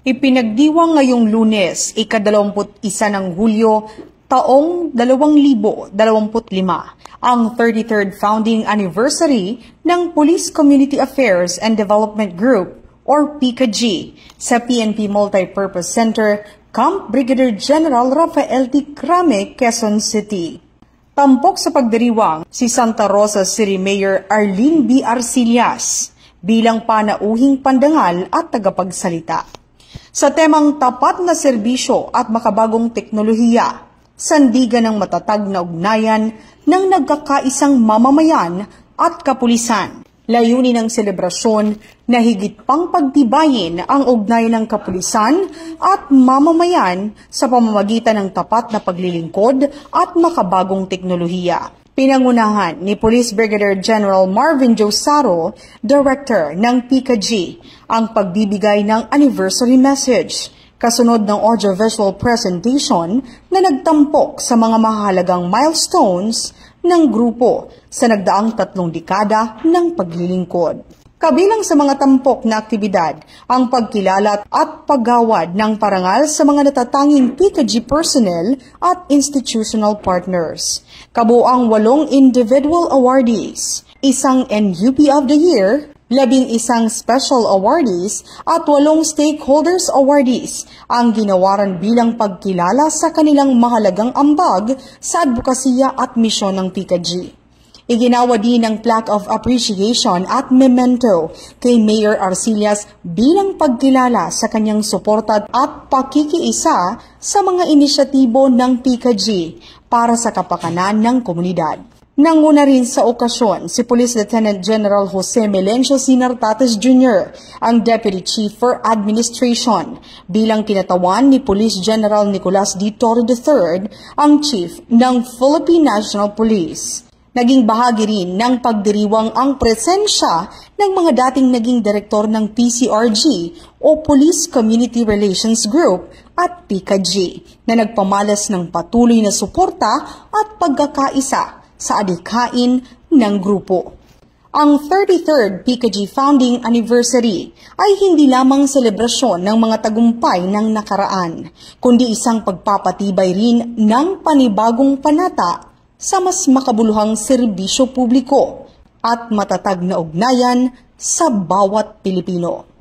Ipinagdiwang ngayong Lunes, ika-21 ng Hulyo, taong 2025, ang 33rd founding anniversary ng Police Community Affairs and Development Group or PCAG sa PNP Multipurpose Center, Camp Brigadier General Rafael T. Crame, Quezon City. Tampok sa pagdiriwang si Santa Rosa City Mayor Arlene B. Arcillas bilang panauhing pandangal at tagapagsalita. Sa temang tapat na serbisyo at makabagong teknolohiya, sandigan ng matatag na ugnayan ng nagkakaisang mamamayan at kapulisan. Layunin ng selebrasyon na higit pang pagtibayin ang ugnayan ng kapulisan at mamamayan sa pamamagitan ng tapat na paglilingkod at makabagong teknolohiya. Pinangunahan ni Police Brigadier General Marvin Josaro, Director ng PCAG, ang pagbibigay ng anniversary message, kasunod ng audiovisual presentation na nagtampok sa mga mahalagang milestones ng grupo sa nagdaang 3 dekada ng paglilingkod. Kabilang sa mga tampok na aktibidad ang pagkilala at paggawad ng parangal sa mga natatanging PCAG personnel at institutional partners. Kabuang 8 individual awardees, 1 NUP of the Year, 11 special awardees at 8 stakeholders awardees ang ginawaran bilang pagkilala sa kanilang mahalagang ambag sa advokasya at misyon ng PCAG. Iginawa din ng plaque of appreciation at memento kay Mayor Arcillas bilang pagkilala sa kanyang suporta at pakikiisa sa mga inisyatibo ng PCAG para sa kapakanan ng komunidad. Nanguna rin sa okasyon si Police Lieutenant General Jose Melencio Sinartates Jr., ang Deputy Chief for Administration, bilang kinatawan ni Police General Nicolas D. Torre III, ang Chief ng Philippine National Police. Naging bahagi rin ng pagdiriwang ang presensya ng mga dating naging direktor ng PCRG o Police Community Relations Group at PCAG na nagpamalas ng patuloy na suporta at pagkakaisa sa adhikain ng grupo. Ang 33rd PCAG founding anniversary ay hindi lamang selebrasyon ng mga tagumpay ng nakaraan, kundi isang pagpapatibay rin ng panibagong panata sa mas makabuluhang serbisyo publiko at matatag na ugnayan sa bawat Pilipino.